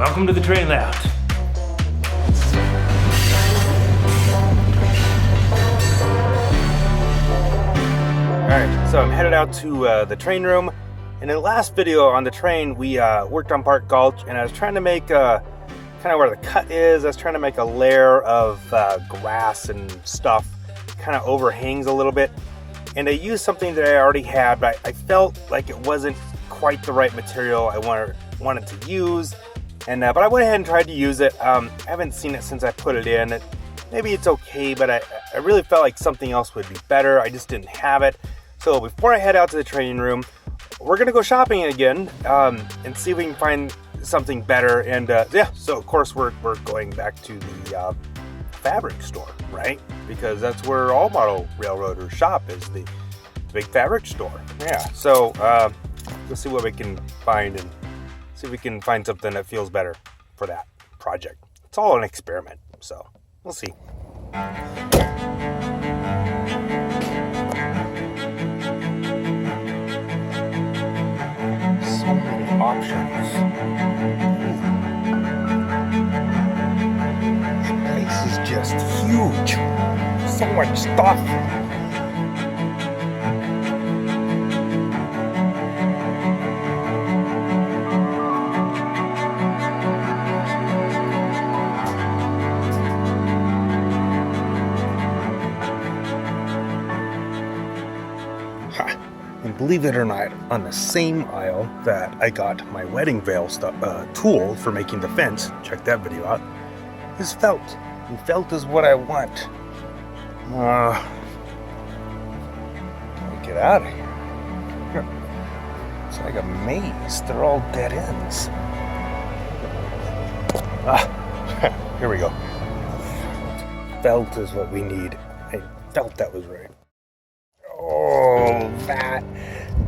Welcome to the train layout. Alright, so I'm headed out to the train room. In the last video on the train, we worked on Park Gulch, and I was trying to make kind of where the cut is. I was trying to make a layer of grass and stuff, kind of overhangs a little bit. And I used something that I already had, but I felt like it wasn't quite the right material I wanted to use. And but I went ahead and tried to use it. I haven't seen it since I put it in. Maybe it's okay, but I really felt like something else would be better. I just didn't have it. So before I head out to the training room, we're gonna go shopping again and see if we can find something better. And yeah, so of course we're going back to the fabric store, right? Because that's where all model railroaders shop, is the big fabric store. Yeah, so let's see what we can find and see if we can find something that feels better for that project. It's all an experiment, so we'll see. So many options. This is just huge. So much stuff. And believe it or not, on the same aisle that I got my wedding veil tool for making the fence, check that video out, is felt. And felt is what I want. Get out of here. It's like a maze. They're all dead ends. Here we go. Felt is what we need. I felt that was right. Oh,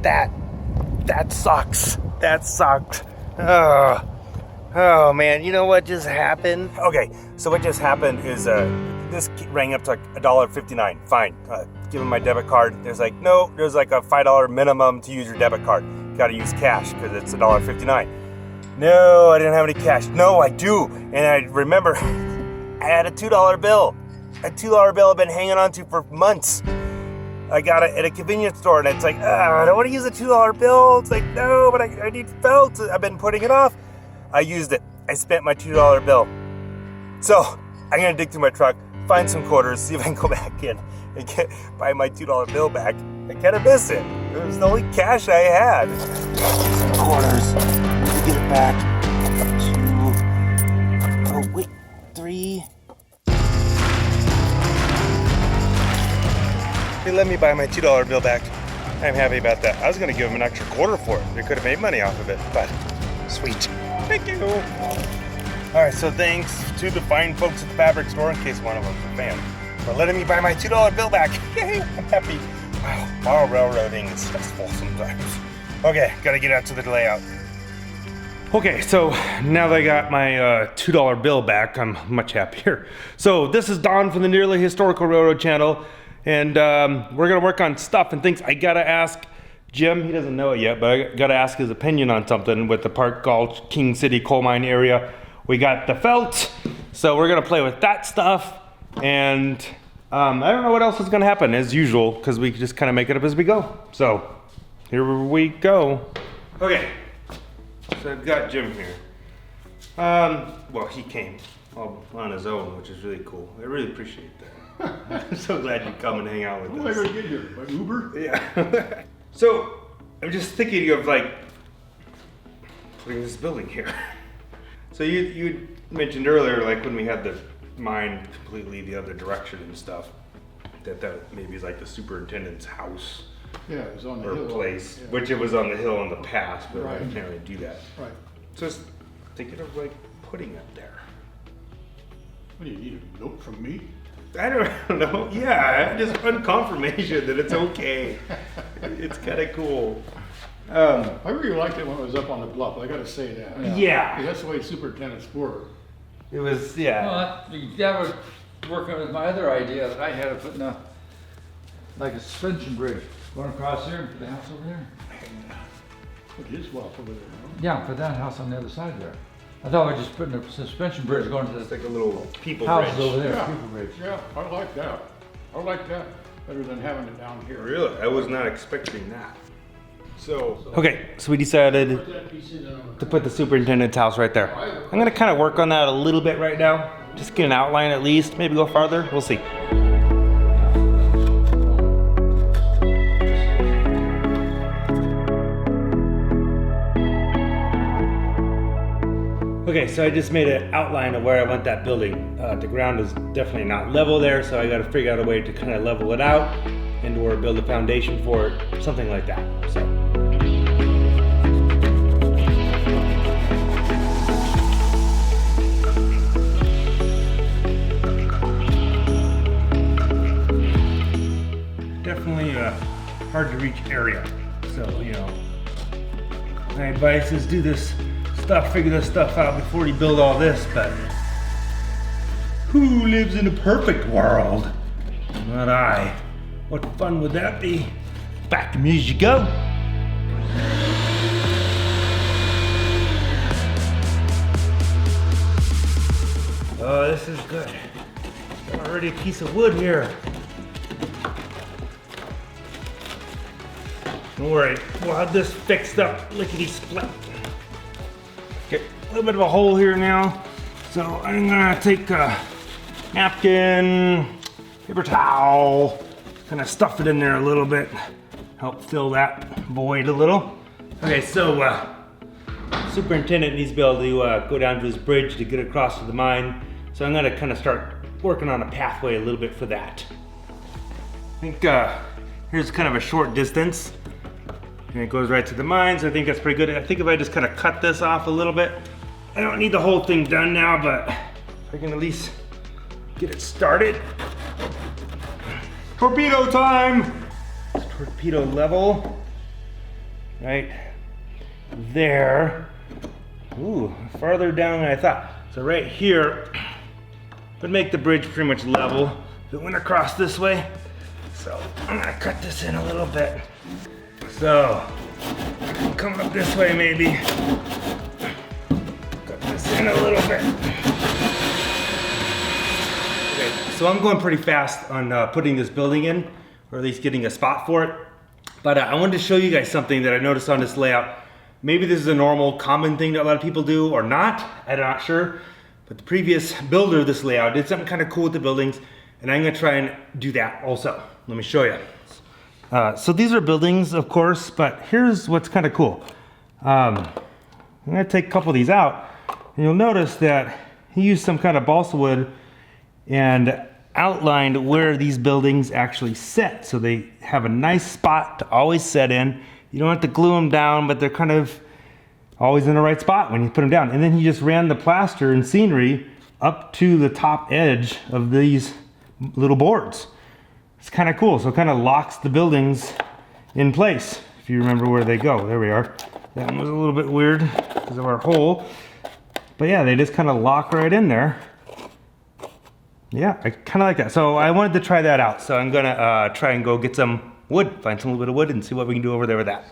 that sucks. That sucked. Oh man, you know what just happened? Okay, so what just happened is this rang up to like $1.59. Fine, give him my debit card. There's like, no, there's like a $5 minimum to use your debit card. Gotta use cash because it's $1.59. No, I didn't have any cash. No, I do. And I remember I had a $2 bill. A $2 bill I've been hanging on to for months. I got it at a convenience store, and it's like, I don't want to use a $2 bill. It's like, no, but I need felt. I've been putting it off. I used it. I spent my $2 bill. So I'm gonna dig through my truck, find some quarters, see if I can go back in and buy my $2 bill back. I kind of miss it. It was the only cash I had. Some quarters. I need to get it back. 2. Oh wait, 3. They let me buy my $2 bill back. I'm happy about that. I was gonna give them an extra quarter for it. They could have made money off of it, but sweet. Thank you. All right, so thanks to the fine folks at the fabric store, in case one of them's a fan, for letting me buy my $2 bill back. Yay, I'm happy. Wow, model railroading is stressful sometimes. Okay, gotta get out to the layout. Okay, so now that I got my $2 bill back, I'm much happier. So this is Don from the Nearly Historical Railroad channel, and we're gonna work on stuff and things. I gotta ask Jim, he doesn't know it yet, but I gotta ask his opinion on something with the Park Gulch, King City coal mine area. We got the felt, so we're gonna play with that stuff, and I don't know what else is gonna happen as usual, because we just kind of make it up as we go. So here we go. Okay, so I've got Jim here. Well, he came all on his own, which is really cool. I really appreciate that. I'm so glad you come and hang out with us. What am I gonna get here? By Uber? Yeah. So I'm just thinking of like putting this building here. So you mentioned earlier, like when we had the mine completely the other direction and stuff, that maybe is like the superintendent's house. Yeah, it was on the or hill. place, Yeah. which it was on the hill in the past, but Right. I can't really do that. Right. So just thinking of like putting it there. What do you need, a note from me? I don't know. Yeah, I just want confirmation that it's okay. It's kind of cool. I really liked it when it was up on the bluff. I got to say that. Yeah. 'Cause that's the way superintendents were. It was, yeah. Well, that was working with my other idea that I had of putting a, like a suspension bridge going across there and put the house over there. Put his wealth over there. Huh? Yeah, put that house on the other side there. I thought we were just putting a suspension bridge going to It's the like a little people houses bridge. over there, Yeah. people bridge. Yeah, I like that. I like that better than having it down here. Really? I was not expecting that. Okay, so we decided to put the superintendent's house right there. I'm gonna kind of work on that a little bit right now. Just get an outline at least, maybe go farther, we'll see. Okay, so I just made an outline of where I want that building. The ground is definitely not level there, so I gotta figure out a way to kind of level it out and or build a foundation for it, something like that, so. Definitely a hard to reach area. So, you know, my advice is do this stuff, figure this stuff out before you build all this, but who lives in a perfect world? Not I. What fun would that be? Back to me as you go. Oh, this is good. Already a piece of wood here. Don't worry, we'll have this fixed up lickety-split. Okay, a little bit of a hole here now. So I'm gonna take a napkin, paper towel, kind of stuff it in there a little bit, help fill that void a little. Okay, so superintendent needs to be able to go down to his bridge to get across to the mine. So I'm gonna kind of start working on a pathway a little bit for that. I think here's kind of a short distance. And it goes right to the mine, so I think that's pretty good. I think if I just kind of cut this off a little bit, I don't need the whole thing done now, but I can at least get it started. Torpedo time! It's torpedo level. Right there. Ooh, farther down than I thought. So right here would make the bridge pretty much level if it went across this way. So I'm gonna cut this in a little bit. So, come up this way maybe. Cut this in a little bit. Okay, so I'm going pretty fast on putting this building in, or at least getting a spot for it. But I wanted to show you guys something that I noticed on this layout. Maybe this is a normal, common thing that a lot of people do, or not, I'm not sure. But the previous builder of this layout did something kind of cool with the buildings, and I'm gonna try and do that also. Let me show you. So these are buildings, of course, but here's what's kind of cool. I'm gonna take a couple of these out, and you'll notice that he used some kind of balsa wood and outlined where these buildings actually sit. So they have a nice spot to always set in. You don't have to glue them down, but they're kind of always in the right spot when you put them down. And then he just ran the plaster and scenery up to the top edge of these little boards. It's kind of cool, so it kind of locks the buildings in place, if you remember where they go. There we are. That one was a little bit weird because of our hole. But yeah, they just kind of lock right in there. Yeah, I kind of like that. So I wanted to try that out. So I'm gonna try and go get some wood, find some little bit of wood and see what we can do over there with that.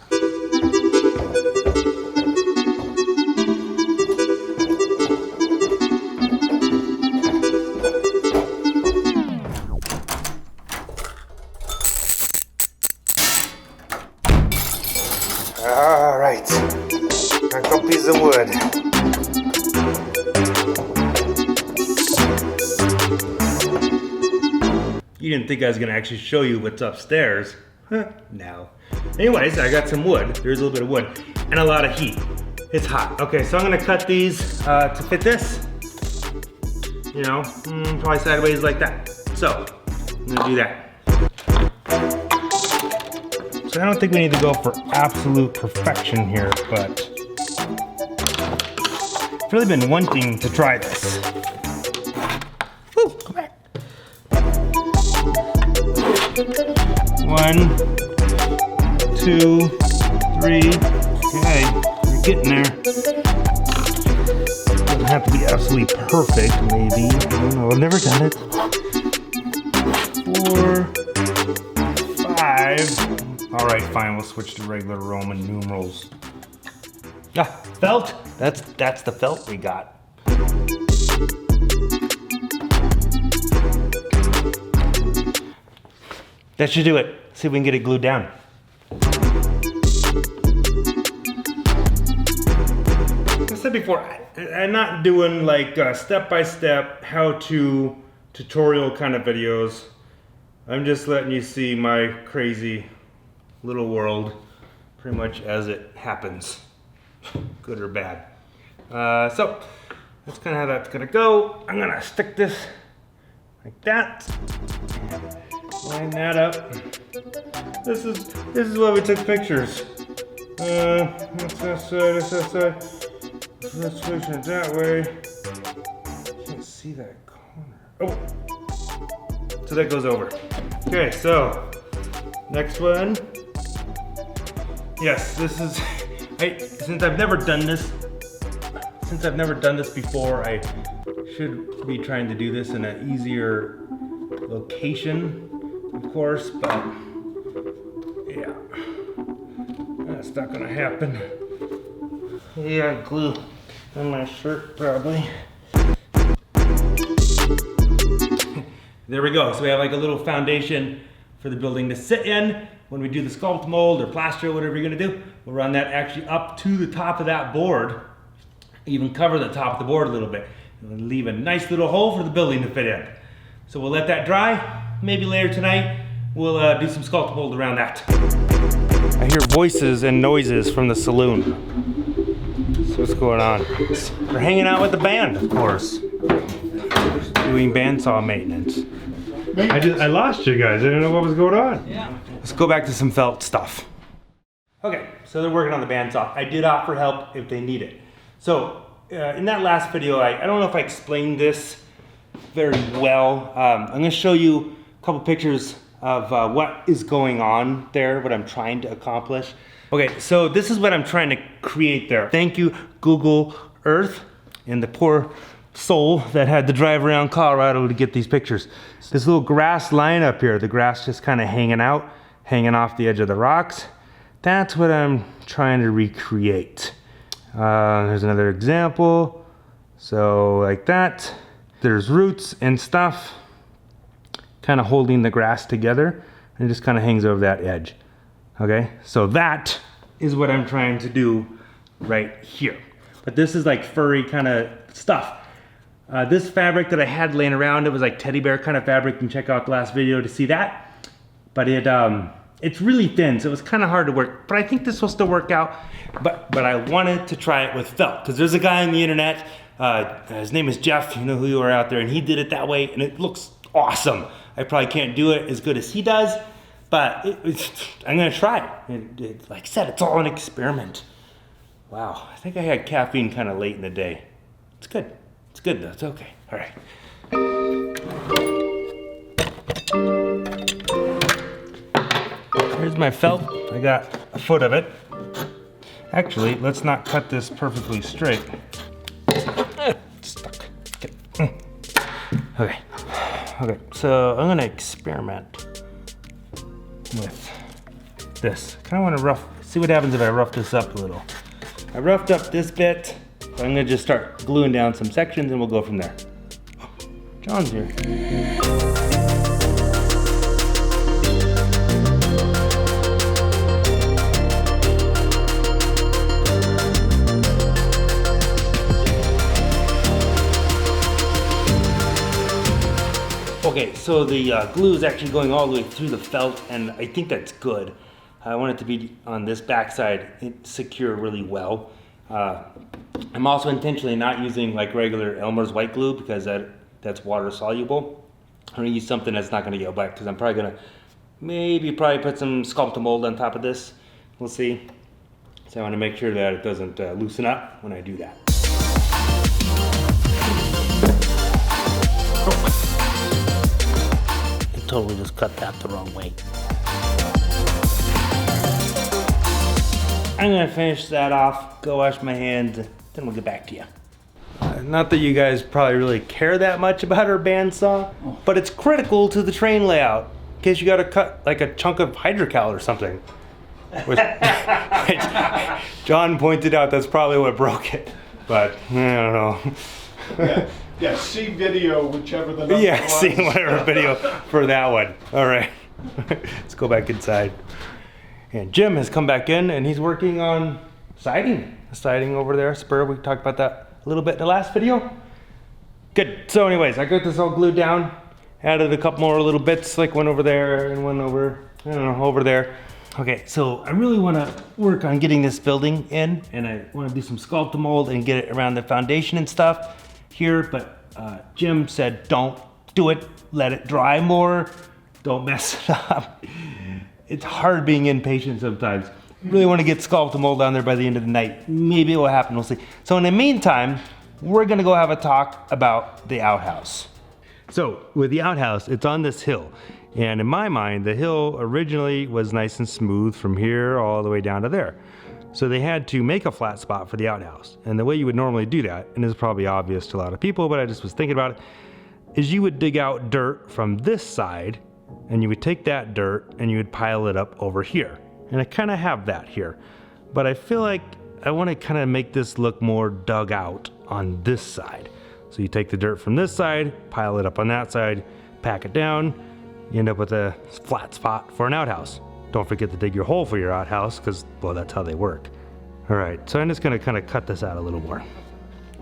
All right, a couple pieces of wood. You didn't think I was gonna actually show you what's upstairs? Huh, no. Anyways, I got some wood. There's a little bit of wood and a lot of heat. It's hot. Okay, so I'm gonna cut these to fit this. You know, probably sideways like that. So, I'm gonna do that. So I don't think we need to go for absolute perfection here, but I've really been wanting to try this. Woo, come back. 1, 2, 3. Okay, we're getting there. Doesn't have to be absolutely perfect, maybe. I don't know, I've never done it. 4, 5. All right, fine, we'll switch to regular Roman numerals. Ah, felt. That's the felt we got. That should do it. See if we can get it glued down. Like I said before, I'm not doing like step-by-step how-to tutorial kind of videos. I'm just letting you see my crazy little world pretty much as it happens, good or bad. So that's kind of how that's gonna go. I'm gonna stick this like that. Line that up. This is why we took pictures. That's that side, that's that side. Let's switch it that way. Can't see that corner. Oh! So that goes over. Okay, so next one. Yes, this is, since I've never done this before, I should be trying to do this in an easier location, of course, but yeah, that's not gonna happen. Yeah, glue on my shirt probably. There we go. So we have like a little foundation for the building to sit in. When we do the sculpt mold or plaster or whatever you're gonna do, we'll run that actually up to the top of that board, even cover the top of the board a little bit, and leave a nice little hole for the building to fit in. So we'll let that dry. Maybe later tonight, we'll do some sculpt mold around that. I hear voices and noises from the saloon. So what's going on? We're hanging out with the band, of course. Doing bandsaw maintenance. I lost you guys. I didn't know what was going on. Yeah. Let's go back to some felt stuff. Okay, so they're working on the bandsaw. I did offer help if they need it. So in that last video, I don't know if I explained this very well. I'm gonna show you a couple pictures of what is going on there, what I'm trying to accomplish. Okay, so this is what I'm trying to create there. Thank you, Google Earth, and the poor soul that had to drive around Colorado to get these pictures. This little grass line up here, the grass just kind of hanging out, hanging off the edge of the rocks. That's what I'm trying to recreate. There's another example. So like that. There's roots and stuff kind of holding the grass together, and it just kind of hangs over that edge. Okay, so that is what I'm trying to do right here. But this is like furry kind of stuff. This fabric that I had laying around, it was like teddy bear kind of fabric. You can check out the last video to see that. But it's really thin, so it was kind of hard to work. But I think this will still work out. But I wanted to try it with felt, because there's a guy on the internet, his name is Jeff, you know who you are out there, and he did it that way, and it looks awesome. I probably can't do it as good as he does, but I'm gonna try it. Like I said, it's all an experiment. Wow, I think I had caffeine kind of late in the day. It's good. It's good though, it's okay. All right. Here's my felt. I got a foot of it. Actually, let's not cut this perfectly straight. It's stuck. Okay. Okay, so I'm gonna experiment with this. Kind of want to see what happens if I rough this up a little. I roughed up this bit, so I'm gonna just start gluing down some sections and we'll go from there. John's here. Okay, so the glue is actually going all the way through the felt, and I think that's good. I want it to be on this backside secure really well. I'm also intentionally not using like regular Elmer's white glue because that's water soluble. I'm gonna use something that's not gonna get black, because I'm probably gonna probably put some sculpt mold on top of this. We'll see. So I want to make sure that it doesn't loosen up when I do that. Totally just cut that the wrong way. I'm gonna finish that off, go wash my hands, then we'll get back to you. Not that you guys probably really care that much about our bandsaw, but it's critical to the train layout in case you gotta cut like a chunk of hydrocal or something. which John pointed out that's probably what broke it. But I don't know. Yeah, see video, whichever the number Yeah, was. see whatever video for that one. All right, let's go back inside. And Jim has come back in and he's working on siding. The siding over there, spur, we talked about that a little bit in the last video. Good, so anyways, I got this all glued down. Added a couple more little bits, like one over there and one over, I don't know, over there. Okay, so I really wanna work on getting this building in, and I wanna do some sculpt mold and get it around the foundation and stuff here, but Jim said, don't do it, let it dry more, don't mess it up. It's hard being impatient sometimes. Really wanna get sculpt mold down there by the end of the night. Maybe it will happen, we'll see. So in the meantime, we're gonna go have a talk about the outhouse. So with the outhouse, it's on this hill. And in my mind, the hill originally was nice and smooth from here all the way down to there. So they had to make a flat spot for the outhouse. And the way you would normally do that, and it's probably obvious to a lot of people, but I just was thinking about it, is you would dig out dirt from this side, and you would take that dirt and you would pile it up over here. And I kind of have that here. But I feel like I want to kind of make this look more dug out on this side. So you take the dirt from this side, pile it up on that side, pack it down, you end up with a flat spot for an outhouse. Don't forget to dig your hole for your outhouse, because, well, that's how they work. All right, so I'm just gonna kind of cut this out a little more.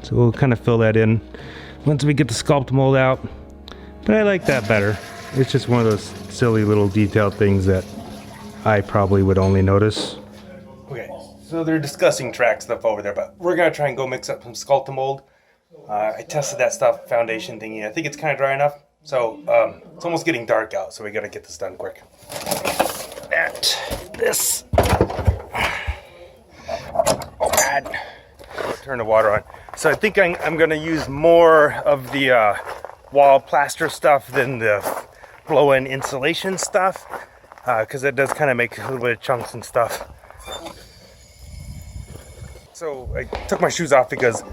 So we'll kind of fill that in once we get the sculpt mold out. But I like that better. It's just one of those silly little detailed things that I probably would only notice. Okay, so they're discussing track stuff over there, but we're gonna try and go mix up some sculpt mold. I tested that stuff, foundation thingy. I think it's kind of dry enough. So it's almost getting dark out, so we gotta get this done quick. This. Oh God. Turn the water on. So I think I'm gonna use more of the wall plaster stuff than the blow-in insulation stuff, because it does kind of make a little bit of chunks and stuff. So I took my shoes off because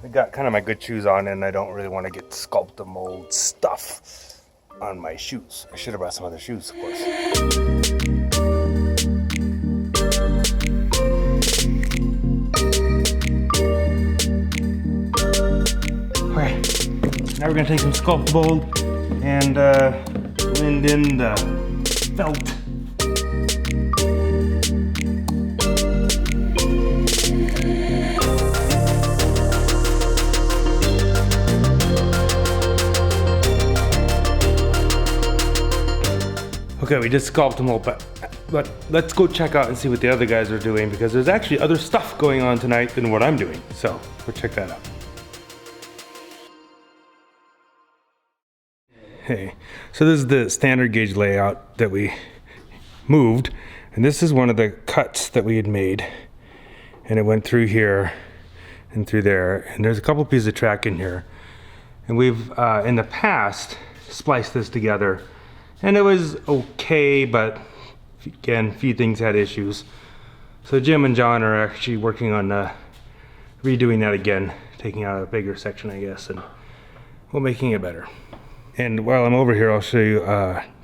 I got kind of my good shoes on and I don't really want to get sculpt mold stuff on my shoes. I should have brought some other shoes, of course. Okay, now we're gonna take some sculpt mold and blend in the felt. Okay, we just sculpted them all, but let's go check out and see what the other guys are doing, because there's actually other stuff going on tonight than what I'm doing. So we'll check that out. Hey, so this is the standard gauge layout that we moved, and this is one of the cuts that we had made, and it went through here and through there, and there's a couple pieces of track in here, and we've in the past spliced this together. And it was okay, but again, a few things had issues. So Jim and John are actually working on redoing that again, taking out a bigger section, I guess, and we're making it better. And while I'm over here, I'll show you,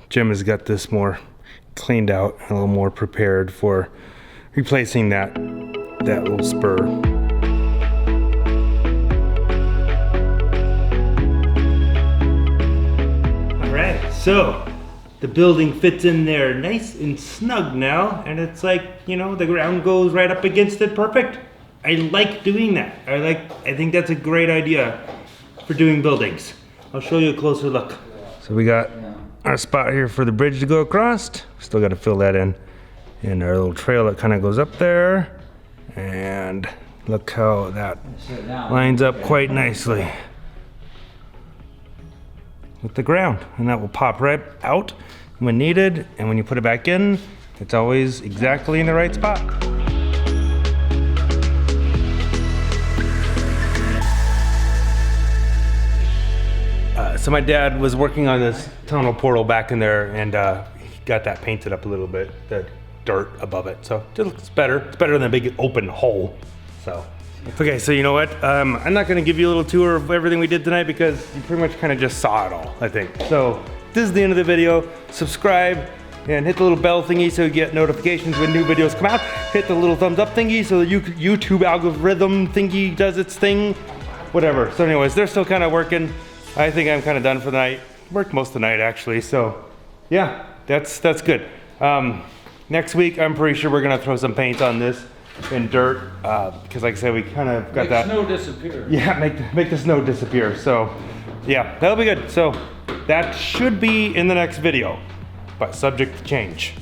Jim has got this more cleaned out, and a little more prepared for replacing that little spur. All right, so the building fits in there nice and snug now, and it's like, you know, the ground goes right up against it perfect. I like doing that. I think that's a great idea for doing buildings. I'll show you a closer look. So we got our spot here for the bridge to go across. Still got to fill that in. And our little trail that kind of goes up there. And look how that lines up quite nicely with the ground, and that will pop right out when needed, and when you put it back in, it's always exactly in the right spot. So my dad was working on this tunnel portal back in there, and he got that painted up a little bit, the dirt above it, so it looks better. It's better than a big open hole. So okay, so you know what? I'm not gonna give you a little tour of everything we did tonight, because you pretty much kind of just saw it all, I think. So this is the end of the video. Subscribe, and hit the little bell thingy so you get notifications when new videos come out. Hit the little thumbs up thingy so the YouTube algorithm thingy does its thing. Whatever. So anyways, they're still kind of working. I think I'm kind of done for the night. Worked most of the night actually. So yeah, that's good. Next week, I'm pretty sure we're gonna throw some paint on this and dirt because like I said, we kind of got that. Make snow disappear. Yeah, make the snow disappear. So yeah, that'll be good. So that should be in the next video, but subject to change.